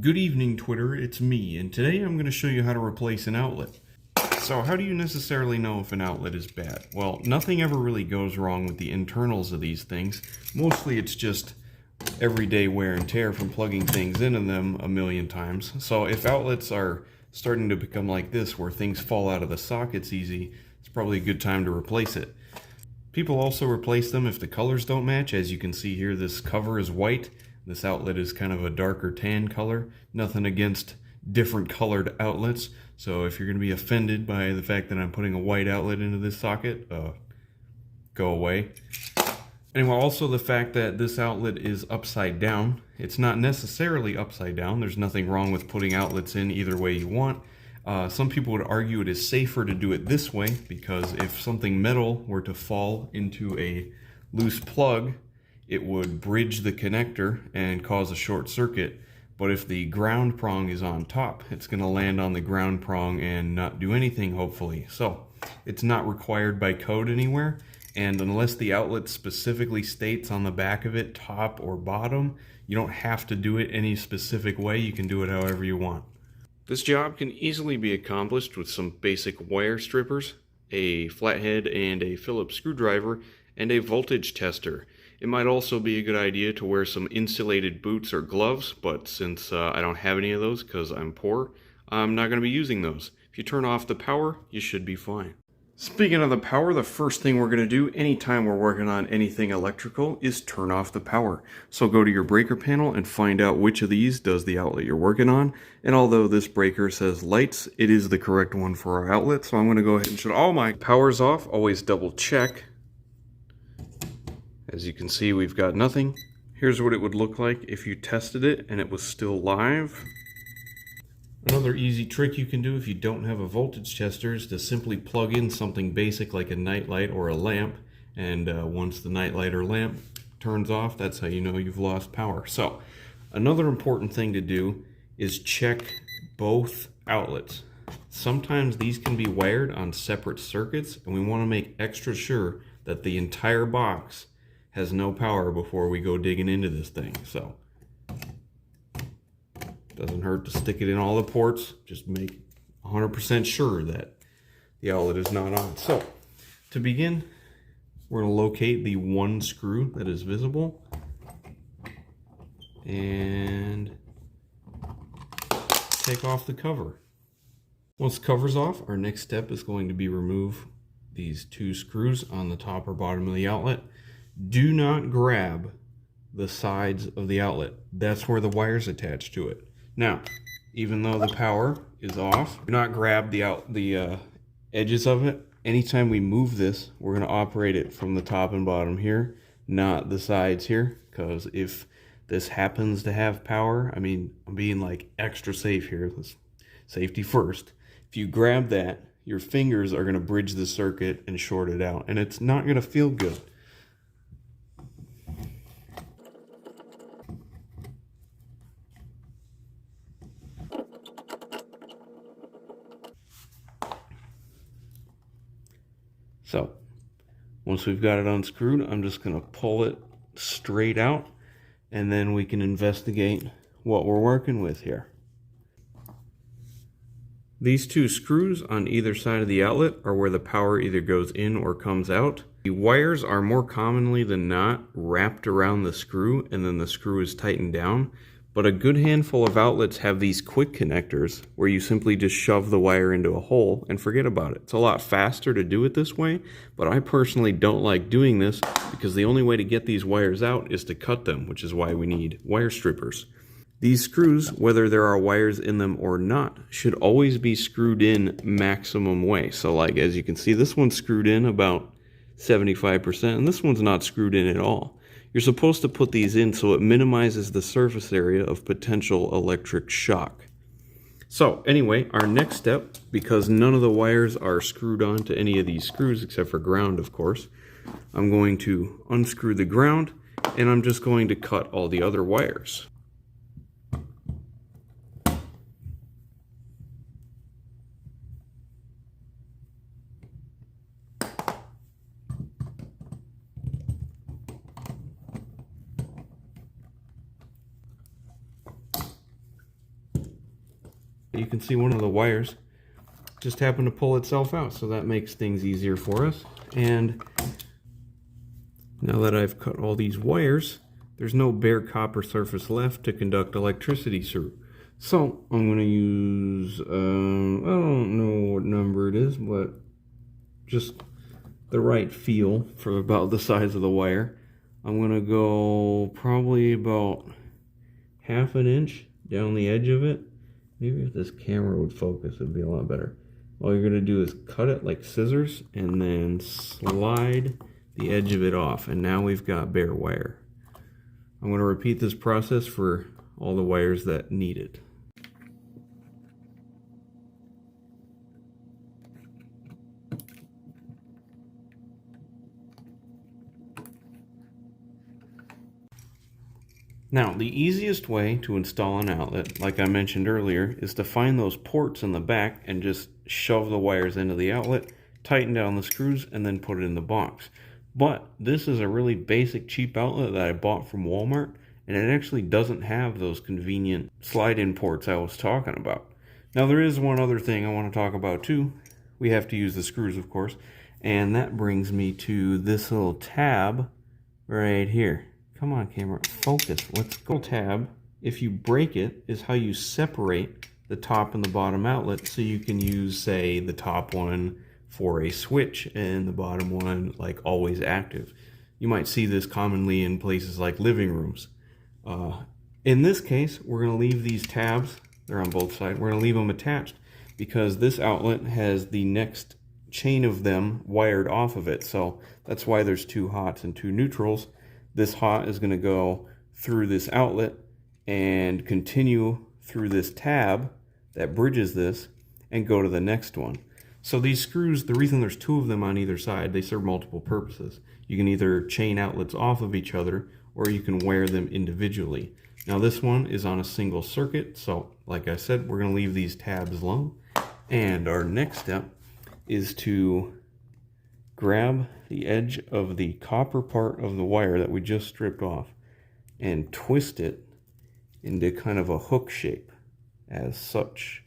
Good evening, Twitter, it's me, and today I'm going to show you how to replace an outlet. So how do you necessarily know if an outlet is bad? Well, nothing ever really goes wrong with the internals of these things. Mostly it's just everyday wear and tear from plugging things into them a million times. So if outlets are starting to become like this, where things fall out of the sockets easy, it's probably a good time to replace it. People also replace them if the colors don't match. As you can see here, this cover is white. This outlet is kind of a darker tan color. Nothing against different colored outlets. So if you're going to be offended by the fact that I'm putting a white outlet into this socket, go away. Anyway, also the fact that this outlet is upside down. It's not necessarily upside down. There's nothing wrong with putting outlets in either way you want. Some people would argue it is safer to do it this way because if something metal were to fall into a loose plug, it would bridge the connector and cause a short circuit. But if the ground prong is on top, it's going to land on the ground prong and not do anything, hopefully. So it's not required by code anywhere. And unless the outlet specifically states on the back of it, top or bottom, you don't have to do it any specific way. You can do it however you want. This job can easily be accomplished with some basic wire strippers, a flathead and a Phillips screwdriver, and a voltage tester. It might also be a good idea to wear some insulated boots or gloves, but since I don't have any of those because I'm poor, I'm not going to be using those. If you turn off the power, you should be fine. Speaking of the power, the first thing we're going to do anytime we're working on anything electrical is turn off the power. So go to your breaker panel and find out which of these does the outlet you're working on. And although this breaker says lights, it is the correct one for our outlet. So I'm going to go ahead and shut all my powers off. Always double check. As you can see, we've got nothing. Here's what it would look like if you tested it and it was still live. Another easy trick you can do if you don't have a voltage tester is to simply plug in something basic like a nightlight or a lamp, and once the nightlight or lamp turns off, that's how you know you've lost power. So another important thing to do is check both outlets. Sometimes these can be wired on separate circuits, and we want to make extra sure that the entire box has no power before we go digging into this thing. So doesn't hurt to stick it in all the ports. Just make 100% sure that the outlet is not on. So to begin, we're going to locate the one screw that is visible and take off the cover. Once the cover's off, our next step is going to be remove these two screws on the top or bottom of the outlet. Do not grab the sides of the outlet. That's where the wire's attached to it. Now, even though the power is off, do not grab the edges of it. Anytime we move this, we're going to operate it from the top and bottom here, not the sides here, because if this happens to have power, I mean, I'm being like extra safe here. Let's safety first. If you grab that, your fingers are going to bridge the circuit and short it out, and it's not going to feel good. So, once we've got it unscrewed, I'm just going to pull it straight out, and then we can investigate what we're working with here. These two screws on either side of the outlet are where the power either goes in or comes out. The wires are more commonly than not wrapped around the screw, and then the screw is tightened down. But a good handful of outlets have these quick connectors where you simply just shove the wire into a hole and forget about it. It's a lot faster to do it this way, but I personally don't like doing this because the only way to get these wires out is to cut them, which is why we need wire strippers. These screws, whether there are wires in them or not, should always be screwed in maximum way. So like as you can see, this one's screwed in about 75%, and this one's not screwed in at all. You're supposed to put these in so it minimizes the surface area of potential electric shock. So anyway, our next step, because none of the wires are screwed onto any of these screws except for ground, of course, I'm going to unscrew the ground, and I'm just going to cut all the other wires. you can see one of the wires just happened to pull itself out, so that makes things easier for us. And now that I've cut all these wires, there's no bare copper surface left to conduct electricity through. So I'm going to use, I don't know what number it is, but just the right feel for about the size of the wire. I'm going to go probably about ½ an inch down the edge of it. Maybe if this camera would focus, it'd be a lot better. All you're going to do is cut it like scissors and then slide the edge of it off. And now we've got bare wire. I'm going to repeat this process for all the wires that need it. Now, the easiest way to install an outlet, like I mentioned earlier, is to find those ports in the back and just shove the wires into the outlet, tighten down the screws, and then put it in the box. But this is a really basic cheap outlet that I bought from Walmart, and it actually doesn't have those convenient slide-in ports I was talking about. Now, there is one other thing I want to talk about too. We have to use the screws, of course, and that brings me to this little tab right here. Come on, camera, focus. Let's go. Tab, if you break it, is how you separate the top and the bottom outlet, so you can use, say, the top one for a switch and the bottom one like always active. You might see this commonly in places like living rooms. In this case, we're going to leave these tabs, they're on both sides, we're going to leave them attached because this outlet has the next chain of them wired off of it. So that's why there's 2 hots and 2 neutrals. This hot is going to go through this outlet and continue through this tab that bridges this and go to the next one. So these screws, the reason there's 2 of them on either side, they serve multiple purposes. You can either chain outlets off of each other or you can wire them individually. Now this one is on a single circuit, so like I said, we're going to leave these tabs alone. And our next step is to grab the edge of the copper part of the wire that we just stripped off and twist it into kind of a hook shape as such.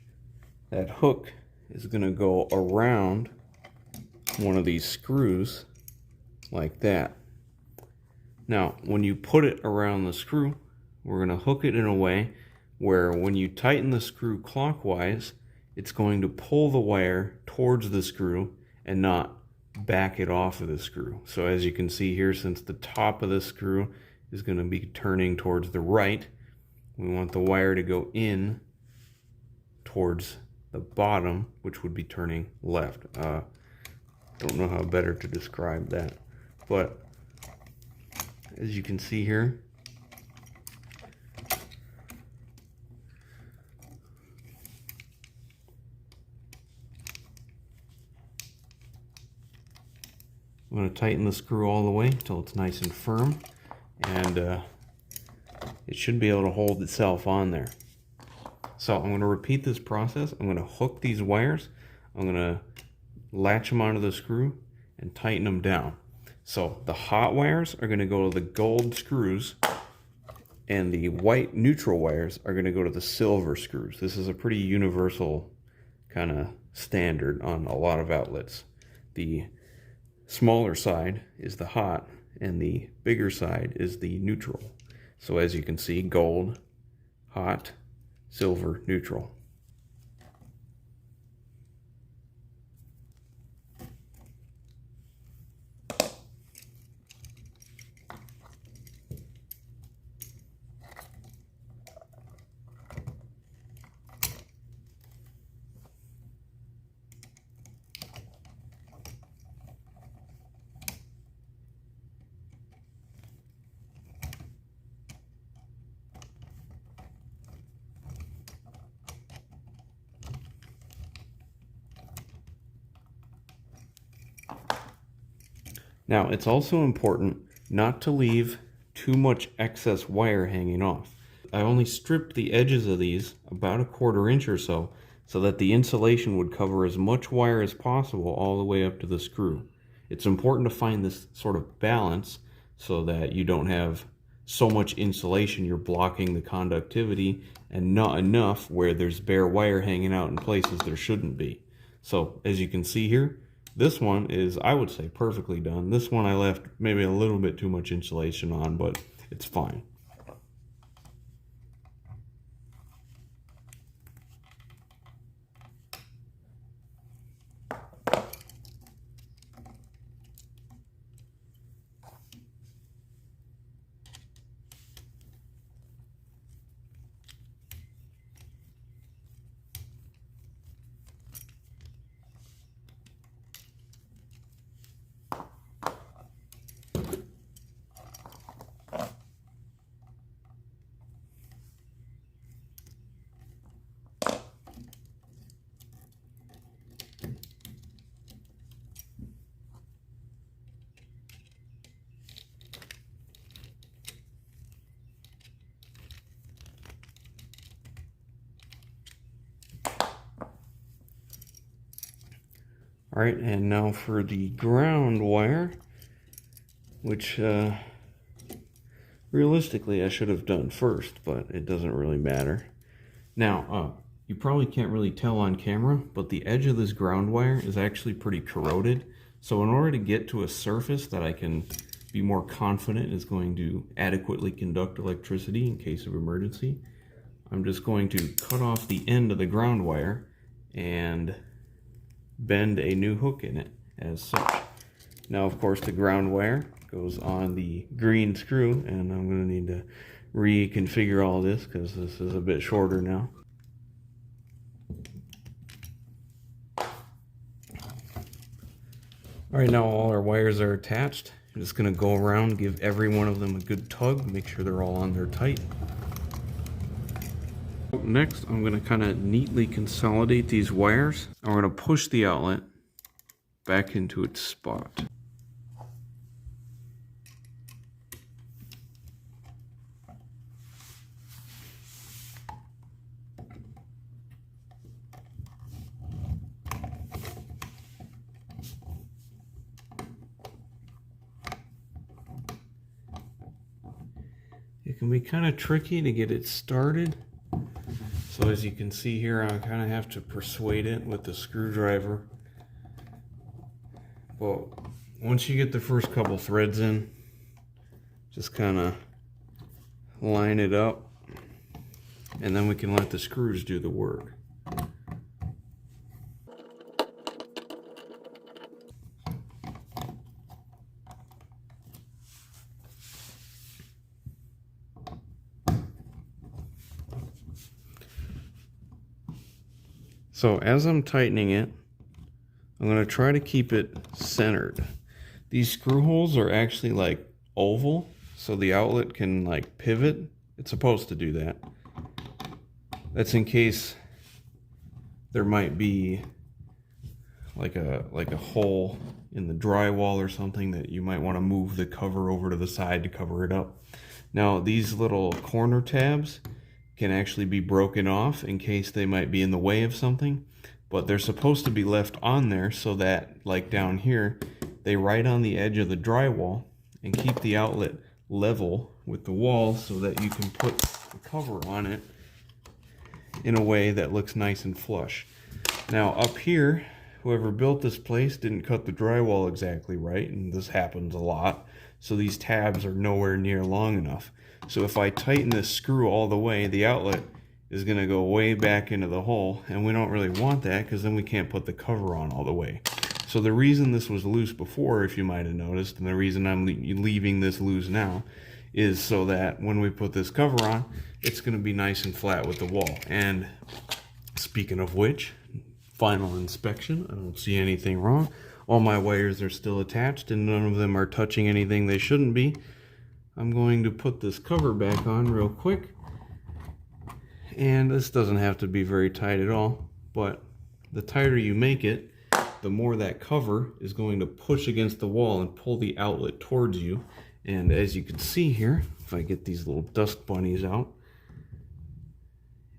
That hook is going to go around one of these screws like that. Now, when you put it around the screw, we're going to hook it in a way where when you tighten the screw clockwise, it's going to pull the wire towards the screw and not back it off of the screw. So as you can see here, since the top of the screw is going to be turning towards the right, we want the wire to go in towards the bottom, which would be turning left. Don't know how better to describe that, but as you can see here, I'm going to tighten the screw all the way until it's nice and firm, and it should be able to hold itself on there. So I'm going to repeat this process. I'm going to hook these wires, I'm going to latch them onto the screw and tighten them down. So the hot wires are going to go to the gold screws and the white neutral wires are going to go to the silver screws. This is a pretty universal kind of standard on a lot of outlets. The smaller side is the hot and the bigger side is the neutral. So as you can see, gold, hot, silver, neutral. Now, it's also important not to leave too much excess wire hanging off. I only stripped the edges of these about 1/4 inch or so that the insulation would cover as much wire as possible all the way up to the screw. It's important to find this sort of balance so that you don't have so much insulation you're blocking the conductivity, and not enough where there's bare wire hanging out in places there shouldn't be. So as you can see here, this one is, I would say, perfectly done. This one I left maybe a little bit too much insulation on, but it's fine. Alright, and now for the ground wire, which realistically I should have done first, but it doesn't really matter. Now, you probably can't really tell on camera, but the edge of this ground wire is actually pretty corroded. So in order to get to a surface that I can be more confident is going to adequately conduct electricity in case of emergency, I'm just going to cut off the end of the ground wire and bend a new hook in it as such. Now, of course, the ground wire goes on the green screw, and I'm going to need to reconfigure all this because this is a bit shorter now. Alright, now all our wires are attached. I'm just going to go around, give every one of them a good tug, make sure they're all on there tight. Next, I'm going to kind of neatly consolidate these wires. I'm going to push the outlet back into its spot. It can be kind of tricky to get it started. So as you can see here, I kind of have to persuade it with the screwdriver. But once you get the first couple threads in, just kind of line it up, and then we can let the screws do the work. So as I'm tightening it, I'm going to try to keep it centered. These screw holes are actually like oval, so the outlet can like pivot. It's supposed to do that. That's in case there might be like a hole in the drywall or something that you might want to move the cover over to the side to cover it up. Now these little corner tabs can actually be broken off in case they might be in the way of something, but they're supposed to be left on there so that, like down here, they ride on the edge of the drywall and keep the outlet level with the wall so that you can put the cover on it in a way that looks nice and flush. Now up here, whoever built this place didn't cut the drywall exactly right, and this happens a lot, so these tabs are nowhere near long enough. So if I tighten this screw all the way, the outlet is going to go way back into the hole, and we don't really want that because then we can't put the cover on all the way. So the reason this was loose before, if you might have noticed, and the reason I'm leaving this loose now, is so that when we put this cover on, it's going to be nice and flat with the wall. And speaking of which, final inspection, I don't see anything wrong. All my wires are still attached and none of them are touching anything they shouldn't be. I'm going to put this cover back on real quick. And this doesn't have to be very tight at all, but the tighter you make it, the more that cover is going to push against the wall and pull the outlet towards you. And as you can see here, if I get these little dust bunnies out,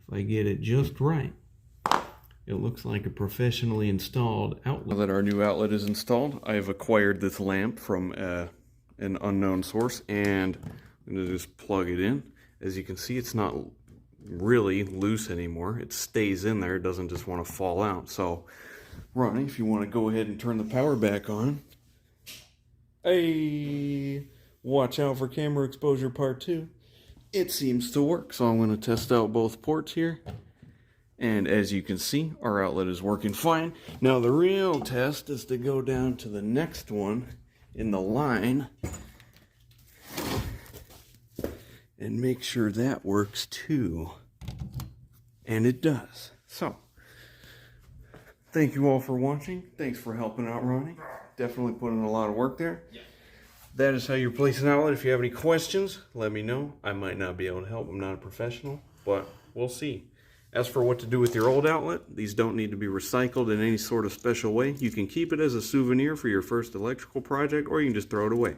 if I get it just right, it looks like a professionally installed outlet. Now that our new outlet is installed, I have acquired this lamp from an unknown source, and I'm going to just plug it in. As you can see, it's not really loose anymore. It stays in there. It doesn't just want to fall out. So, Ronnie, if you want to go ahead and turn the power back on. Hey, watch out for camera exposure part 2. It seems to work. So I'm going to test out both ports here. And as you can see, our outlet is working fine. Now the real test is to go down to the next one in the line and make sure that works too. And it does. So, thank you all for watching. Thanks for helping out, Ronnie. Definitely put in a lot of work there. Yeah. That is how you replace an outlet. If you have any questions, let me know. I might not be able to help. I'm not a professional, but we'll see. As for what to do with your old outlet, these don't need to be recycled in any sort of special way. You can keep it as a souvenir for your first electrical project, or you can just throw it away.